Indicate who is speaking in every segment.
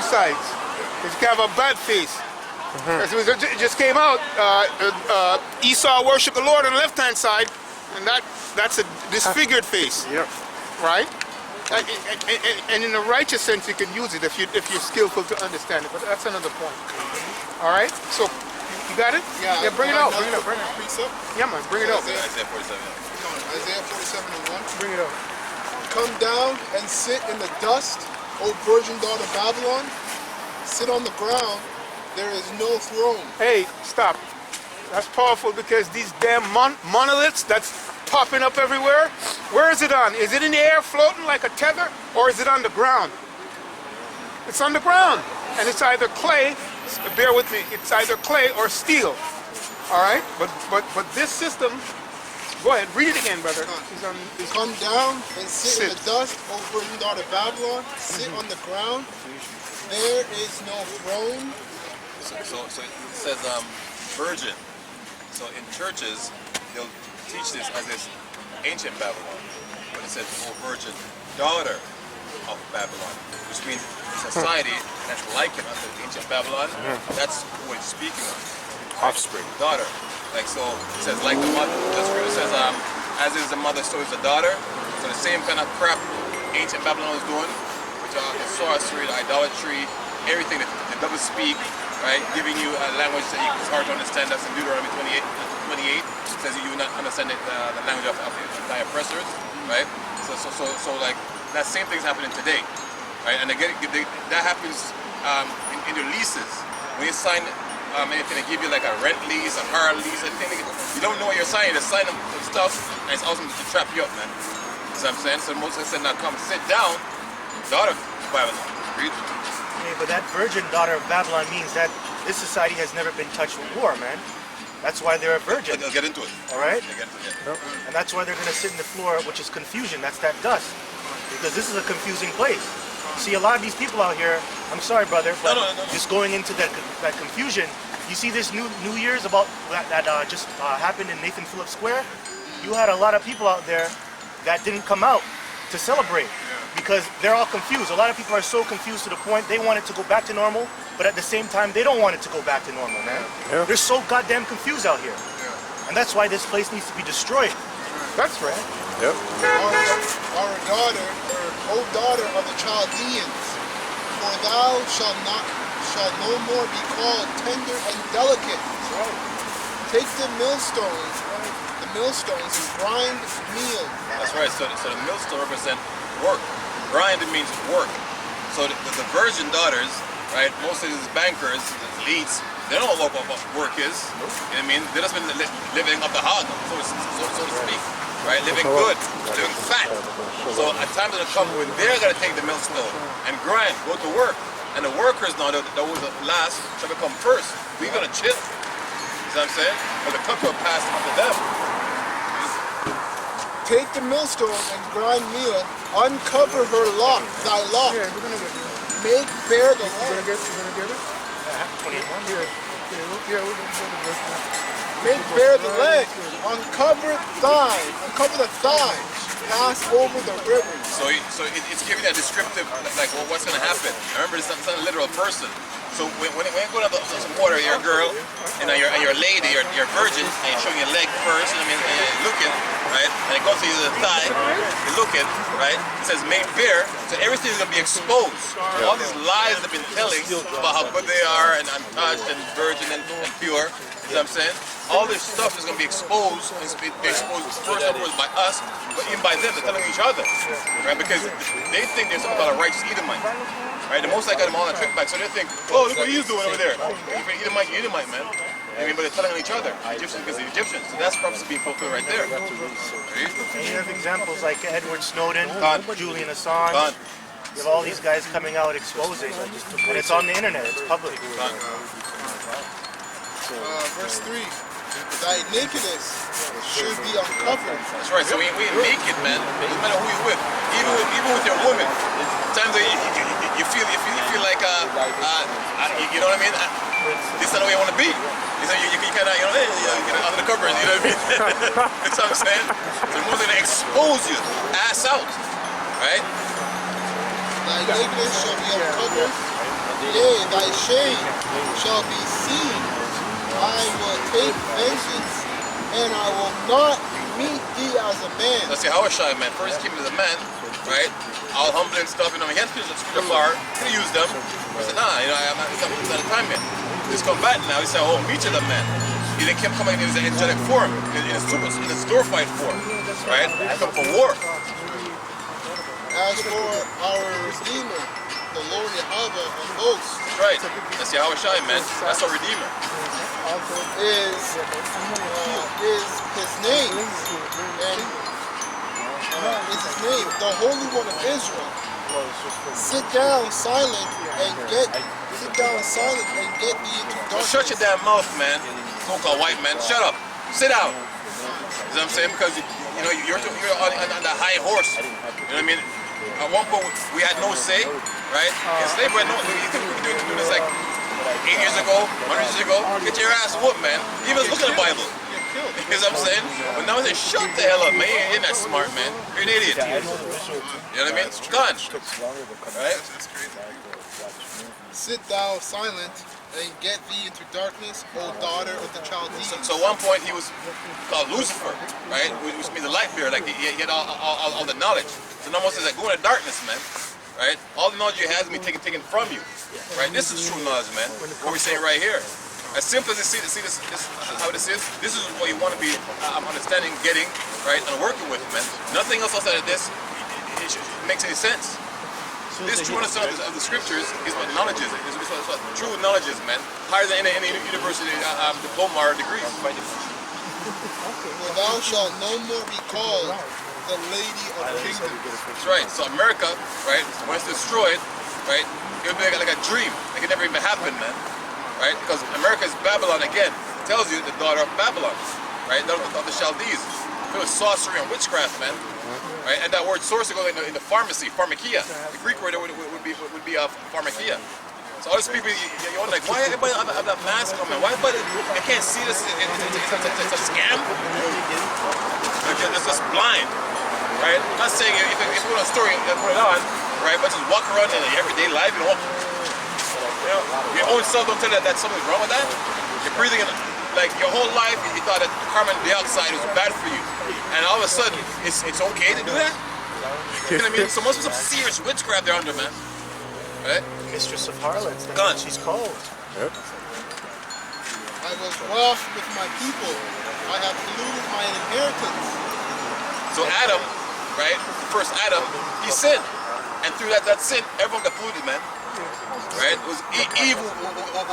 Speaker 1: sides. You can have a bad face. It just came out. Esau worshiped the Lord on the left-hand side, and that's a disfigured face.
Speaker 2: Yep.
Speaker 1: Right? And in a righteous sense, you can use it if you're skillful to understand it. But that's another point. All right. So you got it?
Speaker 3: Yeah.
Speaker 1: Bring it out. Bring it out. Bring it out.
Speaker 3: Precept.
Speaker 1: Yeah, man. Bring it out.
Speaker 4: Isaiah 47.
Speaker 3: Isaiah 47 and 1.
Speaker 1: Bring it out.
Speaker 3: Come down and sit in the dust, O virgin daughter Babylon. Sit on the ground. There is no throne.
Speaker 1: Hey, stop. That's powerful because these damn monoliths that's popping up everywhere, where is it on? Is it in the air floating like a tether, or is it on the ground? It's on the ground. And it's either clay, bear with me, it's either clay or steel. All right? But this system, go ahead, read it again, brother.
Speaker 3: Come down and sit in the dust, O virgin daughter Babylon. Sit on the ground. There is no throne.
Speaker 4: So it says virgin. So in churches, they'll teach this as this ancient Babylon. But it says, oh, virgin daughter of Babylon, which means society that's likened unto ancient Babylon. That's what it's speaking of.
Speaker 2: Offspring.
Speaker 4: Daughter. Like, so it says, like the mother. The scripture says, as is the mother, so is the daughter. So the same kind of crap ancient Babylon was doing, which are the sorcery, the idolatry, everything, the double speak, right? Giving you a language that it's hard to understand. That's in Deuteronomy 28. It says you will not understand the language of thy oppressors, right? So like that same thing's happening today, right? And that happens in your leases. When you sign anything, they give you like a rent lease, a car lease, anything. You don't know what you're signing. They're signing stuff, and it's awesome to trap you up, man. You know what I'm saying? So most of them said, now come sit down, daughter of Babylon. Read.
Speaker 5: Hey, but that virgin daughter of Babylon means that this society has never been touched with war, man. That's why they're a virgin.
Speaker 4: They'll get into it.
Speaker 5: All right?
Speaker 4: They'll get into it.
Speaker 5: And that's why they're going to sit in the floor, which is confusion. That's that dust. Because this is a confusing place. See, a lot of these people out here, I'm sorry, brother, but just going into that confusion. You see this New Year's about that just happened in Nathan Phillips Square? You had a lot of people out there that didn't come out to celebrate because they're all confused. A lot of people are so confused to the point they want it to go back to normal, but at the same time, they don't want it to go back to normal, man.
Speaker 2: Yeah.
Speaker 5: They're so goddamn confused out here. And that's why this place needs to be destroyed.
Speaker 1: That's right.
Speaker 2: Yep.
Speaker 3: Our daughter, O daughter of the Chaldeans, for thou shalt no more be called tender and delicate. Take the millstones, and grind meal.
Speaker 4: That's right. So the millstone represents work. Grind means work. So the virgin daughters, right? Most of these bankers, the elites, they don't know what work is. You know what I mean? They just been living up the hog, so to speak. Right? Living good, living fat. So a time will come when they're going to take the millstone and grind, go to work. And the workers now, that was the last, shall become first. We're going to chill. You know what I'm saying? But the cup will pass after them.
Speaker 3: Take the millstone and grind meal. Uncover her thy lock.
Speaker 1: Yeah, we're gonna get it.
Speaker 3: Make bare the
Speaker 1: You're
Speaker 3: leg.
Speaker 1: gonna get it?
Speaker 5: 21.
Speaker 1: Yeah, we're gonna get it.
Speaker 3: Make bare the leg. Uncover the thighs. Pass over the rivers.
Speaker 4: So it's giving that descriptive, like, well, what's going to happen. Remember, it's not a literal person. So when you go to some water, you're a girl, and you're a lady, you're a virgin, and you're showing your leg first, and you're looking, right? And it goes to the thigh, you're looking, right? It says made bare, so everything is going to be exposed. All these lies they've been telling about how good they are, and untouched, and virgin, and pure, you know what I'm saying? All this stuff is going to be exposed, and it's be exposed first and foremost by us, but even by them, they're telling each other, right? Because they think there's something about a righteous Edomite, right? The most I got them all on a trick back, so they think, oh, look what he's doing over there. If you're Edomite, man. I mean, but they're telling each other, Egyptians because they're Egyptians, so that's prophecy being fulfilled right there. Right?
Speaker 5: And you have examples like Edward Snowden, Julian Assange.
Speaker 4: Gone.
Speaker 5: You have all these guys coming out exposing, and it's on the internet, it's public.
Speaker 3: Verse 3. Thy nakedness should be uncovered.
Speaker 4: That's right. So we ain't naked, man. No matter who you're with, even with your woman. Times that you feel like you know what I mean. This is not the way you want to be. You kind of get under the covers. You know what I mean? That's what I'm saying. So the most gonna expose you, ass out, right?
Speaker 3: Thy nakedness shall be uncovered, Yea, thy shame shall be seen. I will take vengeance, and I will not meet thee as a man.
Speaker 4: That's the Hawashai, man. First he came as a man, right? All humble and stuff, you know, he had to use the bar, he used them. He said, nah, you know, I'm not the time yet. He's come back now, he said, oh, meet you the man. He then kept coming in his angelic form, in his glorified form, right? He come for war.
Speaker 3: As for our Redeemer, the Lord Yahweh of hosts,
Speaker 4: Right. That's the Hawashai, man. That's our Redeemer.
Speaker 3: is his name, and is his name, the Holy One of Israel. Sit down silent and get thee into
Speaker 4: Well,
Speaker 3: darkness.
Speaker 4: shut your damn mouth, man. So-called white man. Shut up. Sit down. You know what I'm saying? Because you know you're on the high horse. You know what I mean? At one point we had no say, right? In slavery, no, you could do this like 8 years ago, 100 years ago. Get your ass whooped, man. Even look at the Bible. You know what I'm saying? But now they say, shut the hell up, man. You're not smart, man. You're an idiot. You know what I mean? Gone. Right?
Speaker 3: Sit thou silent and get thee into darkness, O daughter of the Chaldeans.
Speaker 4: So at one point he was called Lucifer, right? Which means the light bearer, like he had all the knowledge. So no one says like go into darkness, man. Right? All the knowledge you have is be taken from you. Right? This is true knowledge, man. What we're saying right here. As simple as you see this how this is what you want to be understanding, getting, right, and working with, man. Nothing else outside of this makes any sense. This trueness of the scriptures is what knowledge is. It's what true knowledge is, man. Higher than any university diploma or degree.
Speaker 3: For thou shalt no more be called the Lady of Kingdoms.
Speaker 4: That's right. So America, right, when it's destroyed, right, it'll be like a dream. Like it never even happened, man. Right? Because America is Babylon again. It tells you the daughter of Babylon, right? Of the Chaldees. It was sorcery and witchcraft, man. Right? And that word sorcery goes in the pharmacy, pharmakia. The Greek word would be pharmakia. So all these people, you wonder, like, why everybody have that mask on, man? Why everybody, they can't see this? It's a scam. It's just blind, right? I'm not saying if you put on a story, put it on, right? But just walk around in your everyday life, you know, your own self don't tell you that something's wrong with that. You're breathing in, like your whole life you thought that carbon dioxide was bad for you, and all of a sudden it's okay to do that. You know what I mean? So most of some serious witchcraft they're under, man. Right?
Speaker 5: Mistress of harlots. That's
Speaker 4: Gone.
Speaker 5: what she's called.
Speaker 3: I was wroth with my people. I have polluted my inheritance.
Speaker 4: So Adam, right? The first Adam, he sinned, and through that sin, everyone got polluted, man. Right? It was Eve who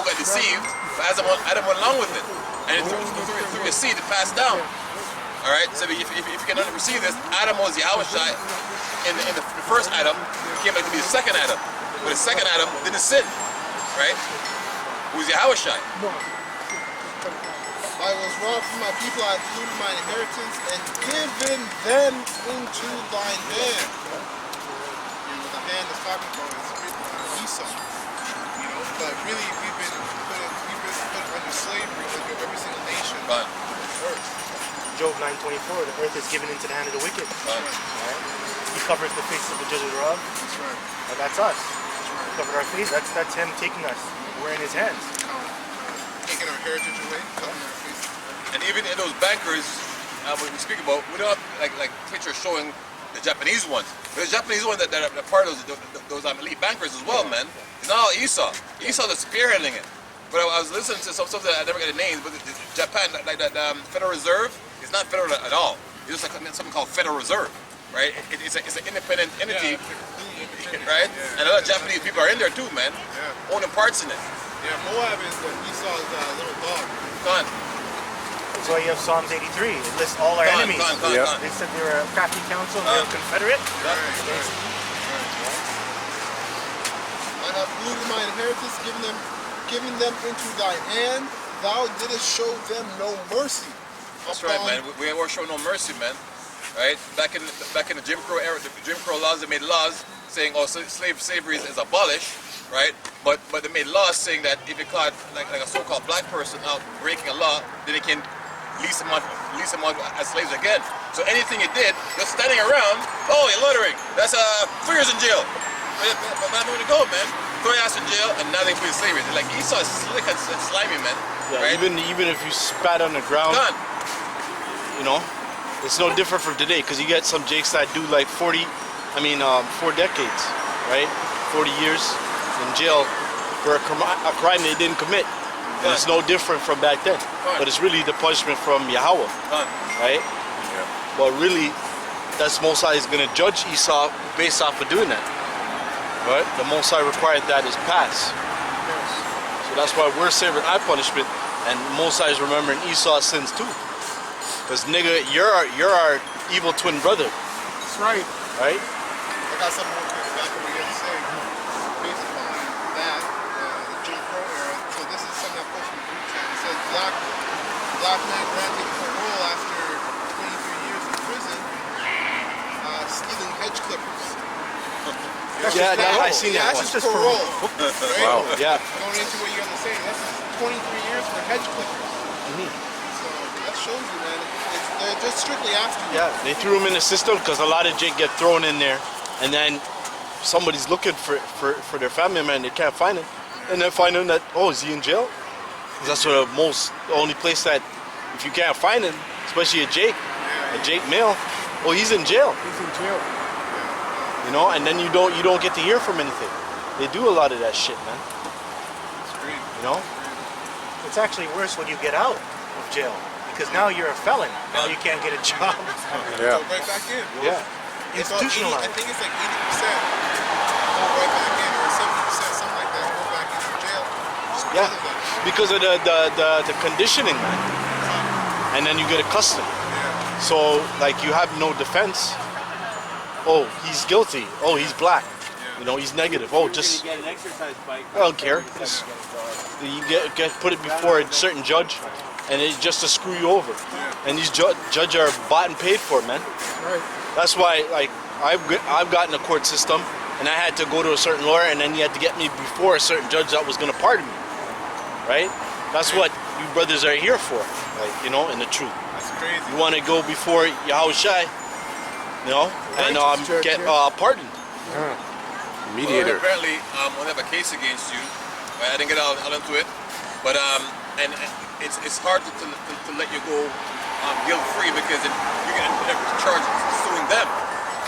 Speaker 4: got deceived, but Adam went along with it. And through his seed, it passed down. Alright? So if you can receive this, Adam was Yahushai in the first Adam, he came back to be the second Adam. But the second Adam didn't sin. Right? Who was Yahushai.
Speaker 3: I was wroth with my people, I have polluted my inheritance, and given them into thine hand. And the hand is talking about is Esau. You know, but really we've been put under slavery under every single nation
Speaker 4: Gone.
Speaker 3: on the earth.
Speaker 5: Job 9:24, the earth is given into the hand of the wicked.
Speaker 4: Gone.
Speaker 5: Right? He covers the face of the judge thereof.
Speaker 3: That's right.
Speaker 5: And that's us. He covered our face. That's him taking us. We're in his hands.
Speaker 3: Taking our heritage away, covering our face.
Speaker 4: And even in those bankers, when we speak about, we don't have like pictures showing the Japanese ones. There's Japanese ones that are part of those elite bankers as well, man. It's not all Esau. Esau is spearheading it. But I was listening to some stuff that I never got the names, but Japan, like that Federal Reserve, it's not federal at all. It's just like something called Federal Reserve, right? It's an independent entity, right? And a lot of Japanese people are in there too, man, owning parts in it.
Speaker 3: Yeah, Moab is Esau's little dog.
Speaker 4: Gone.
Speaker 5: That's why you have Psalms 83. It lists all our enemies.
Speaker 4: Gone.
Speaker 5: They said they were a crafty council and they were confederate.
Speaker 3: I have polluted my inheritance, given them into thine hand. Thou didst show them no mercy.
Speaker 4: That's right, man. We were showing no mercy, man. Right? Back in the Jim Crow era, the Jim Crow laws, they made laws saying, oh, slavery is abolished, right? But they made laws saying that if you caught like a so-called black person out breaking a law, then they can lease them out as slaves again. So anything you did, just standing around, oh, you're loitering. That's 3 years in jail. But I'm going to go, man. throw your ass in jail, and now they put you in slavery. Like Esau is slick and slimy, man.
Speaker 2: Yeah,
Speaker 4: right?
Speaker 2: even if you spat on the ground,
Speaker 4: Done.
Speaker 2: you know, it's no different from today because you get some jakes that do like 4 decades, right? 40 years in jail for a crime they didn't commit. And it's no different from back then. But it's really the punishment from Yahweh, right?
Speaker 4: Yeah.
Speaker 2: But really, that's Most High is going to judge Esau based off of doing that. Right? The Most High required that is pass. So that's why we're serving our punishment, and Most High is remembering Esau's sins too. Because nigga, you're our evil twin brother.
Speaker 1: That's right.
Speaker 2: Right?
Speaker 3: I got something more to back over here to say. Based upon that, the Jim Crow era, so this is something I posted in the group chat. It says black man granted parole after 23 years in prison, stealing hedge clippers.
Speaker 2: I seen that one.
Speaker 3: That's just parole. Right?
Speaker 2: Wow. Yeah.
Speaker 3: Going into what you're gonna say, that's 23 years for hedge clippers. So that shows you, man. They're just strictly after you.
Speaker 2: Yeah, they threw him in the system because a lot of jake get thrown in there, and then somebody's looking for their family member and they can't find him, and then find him that, oh, is he in jail? 'Cause that's the only place that if you can't find him, especially a jake male, oh, he's in jail.
Speaker 1: He's in jail.
Speaker 2: You know, and then you don't get to hear from anything. They do a lot of that shit, man. You know?
Speaker 5: It's actually worse when you get out of jail because now you're a felon. Now you can't get a job.
Speaker 1: Yeah.
Speaker 3: Go right back in.
Speaker 2: Yeah.
Speaker 3: It's about 80, I think it's like 80% go right back in, or 70%, something like that, go back into jail. Just
Speaker 2: Yeah.
Speaker 3: because of that.
Speaker 2: Because of the conditioning, man. And then you get accustomed.
Speaker 3: Yeah.
Speaker 2: So, like, you have no defense. Oh, he's guilty. Oh, he's black. You know, he's negative. Oh, just,
Speaker 6: Get an exercise bike.
Speaker 2: I don't care. Just, you get put it before a certain judge, and it's just to screw you over. And these judges are bought and paid for, man.
Speaker 1: Right.
Speaker 2: That's why, like, I've gotten a court system, and I had to go to a certain lawyer, and then he had to get me before a certain judge that was going to pardon me. Right? That's what you brothers are here for, like, you know, in the truth.
Speaker 3: That's crazy.
Speaker 2: You want to go before Yahushai, you know, and get pardoned.
Speaker 1: Mediator.
Speaker 4: Well, apparently, when they have a case against you, I didn't get all into it, but and it's hard to let you go guilt free because you get charged suing them,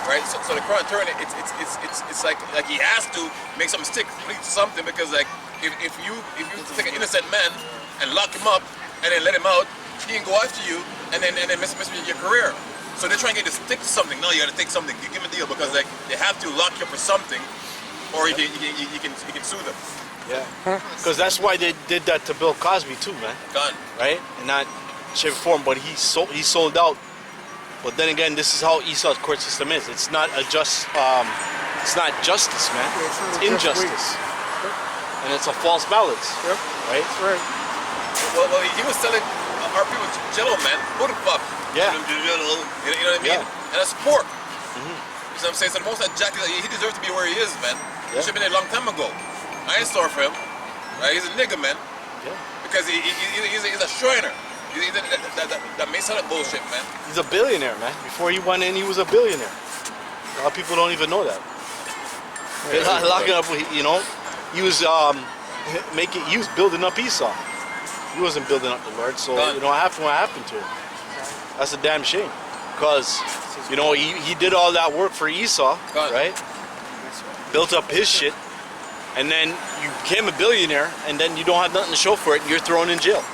Speaker 4: right? So the current attorney, it's like he has to make something stick, plead to something, because like if you take an innocent man and lock him up and then let him out, he can go after you and then mess with your career. So they're trying to get you to stick to something. No, you got to take something. Give him a deal because like they have to lock you up for something, or you can sue them.
Speaker 2: Yeah. Because that's why they did that to Bill Cosby too, man.
Speaker 4: Done.
Speaker 2: Right? And not shape or form, but he sold out. But then again, this is how Esau's court system is. It's not it's not justice, man. It's injustice. And it's a false balance.
Speaker 1: Yep.
Speaker 2: Right?
Speaker 1: That's right.
Speaker 4: Well, he was selling our people Jello, man. Pudding puff.
Speaker 2: Yeah.
Speaker 4: You know what I mean?
Speaker 2: Yeah.
Speaker 4: And that's pork. You know what I'm saying? So the most that Jack, he deserves to be where he is, man. He
Speaker 2: Yeah.
Speaker 4: should have been there a long time ago. I ain't sorry for him. Right? He's a nigga, man.
Speaker 2: Yeah.
Speaker 4: Because he's a Shriner. He's that Mason bullshit, man.
Speaker 2: He's a billionaire, man. Before he went in, he was a billionaire. A lot of people don't even know that. They locking up, you know, he was he was building up Esau. He wasn't building up the Lord, so you know what happened to him. That's a damn shame. Because, you know, he did all that work for Esau, right? Built up his shit, and then you became a billionaire, and then you don't have nothing to show for it, and you're thrown in jail.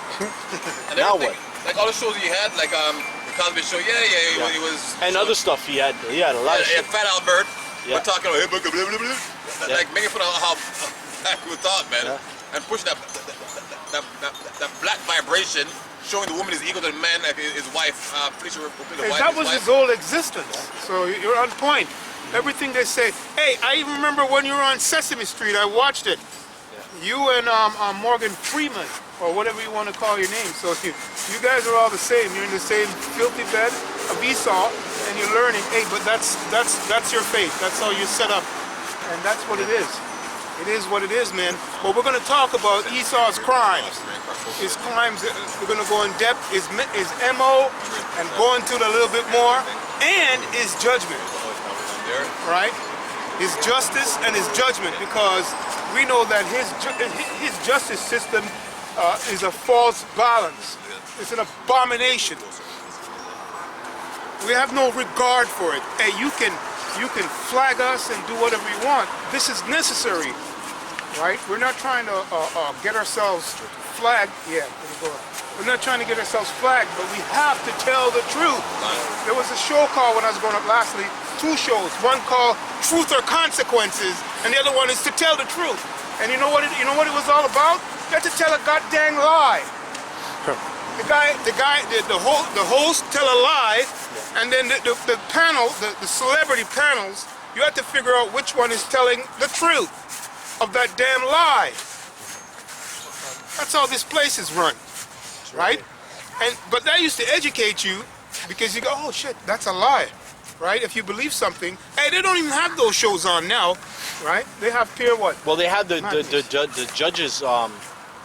Speaker 4: And
Speaker 2: Now what?
Speaker 4: Like all the shows he had, like the Cosby Show, he was.
Speaker 2: And other stuff he had a lot of shit.
Speaker 4: Fat Albert,
Speaker 2: Yeah.
Speaker 4: we're talking about blah, blah, blah, blah. Like making fun of how black people thought, man, and pushing that black vibration, showing the woman is equal to the man, like his wife,
Speaker 1: That was his whole existence. So you're on point. Everything they say. Hey, I even remember when you were on Sesame Street. I watched it. You and Morgan Freeman, or whatever you want to call your name. So you guys are all the same. You're in the same filthy bed of Esau, and you're learning. Hey, but that's your faith. That's how you're set up, and that's what it is. It is what it is, man. But we're going to talk about Esau's crimes. His crimes, we're going to go in depth, his MO, and go into it a little bit more, and his judgment, right? His justice and his judgment, because we know that his justice system is a false balance. It's an abomination. We have no regard for it. Hey, you can flag us and do whatever you want. This is necessary, right? We're not trying to get ourselves flagged. Yeah, we're not trying to get ourselves flagged, but we have to tell the truth. There was a show called when I was growing up. Lastly, 2 shows. One called Truth or Consequences, and the other one is To Tell the Truth. And you know what it was all about? You had to tell a goddamn lie. The host tell a lie, and then the panel, the celebrity panels, you have to figure out which one is telling the truth of that damn lie. That's how this place is run, right? But that used to educate you, because you go, oh shit, that's a lie, right? If you believe something, hey, they don't even have those shows on now, right? They have pure what?
Speaker 2: Well, they had the judges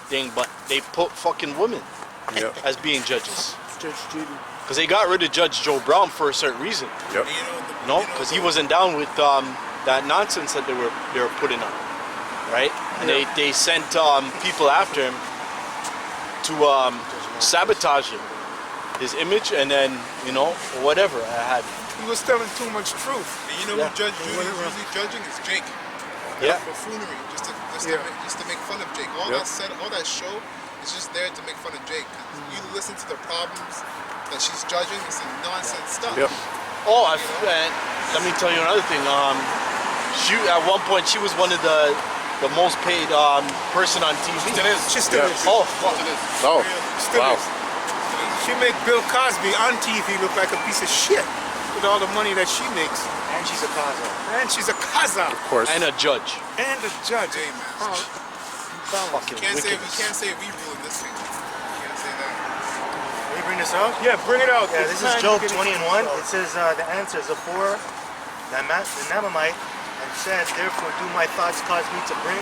Speaker 2: thing, but they put fucking women as being judges.
Speaker 6: Judge Judy.
Speaker 2: Because they got rid of Judge Joe Brown for a certain reason.
Speaker 6: Yep.
Speaker 2: No, because he wasn't down with that nonsense that they were putting on, right? And they sent people after him to sabotage him, his image, and then whatever.
Speaker 1: He was telling too much truth.
Speaker 3: And you know who Judge Judy is usually judging is Jake.
Speaker 2: Yeah.
Speaker 3: Buffoonery, just to make fun of Jake. All that show is just there to make fun of Jake. You listen to the problems that she's judging, it's some nonsense stuff.
Speaker 6: Yep.
Speaker 2: Oh, let me tell you another thing. At one point, she was one of the most paid person on TV.
Speaker 1: She still is.
Speaker 2: Oh,
Speaker 6: Oh,
Speaker 1: Still
Speaker 6: wow.
Speaker 1: is. She make Bill Cosby on TV look like a piece of shit with all the money that she makes.
Speaker 5: And she's a Kaza.
Speaker 1: And she's a kaza.
Speaker 6: Of course.
Speaker 2: and a judge.
Speaker 1: And a judge.
Speaker 3: Hey, man.
Speaker 2: Fucking
Speaker 3: Can't say
Speaker 2: wickedness.
Speaker 3: we rule in this thing. Can't say that.
Speaker 5: Can you bring this up?
Speaker 1: Yeah, bring it out.
Speaker 5: Yeah,
Speaker 1: It's
Speaker 5: this is
Speaker 1: time
Speaker 5: Job
Speaker 1: to get
Speaker 5: 20
Speaker 1: it.
Speaker 5: and 1. It says the answer is Zophar, the Namamite, and said, therefore do my thoughts cause me to bring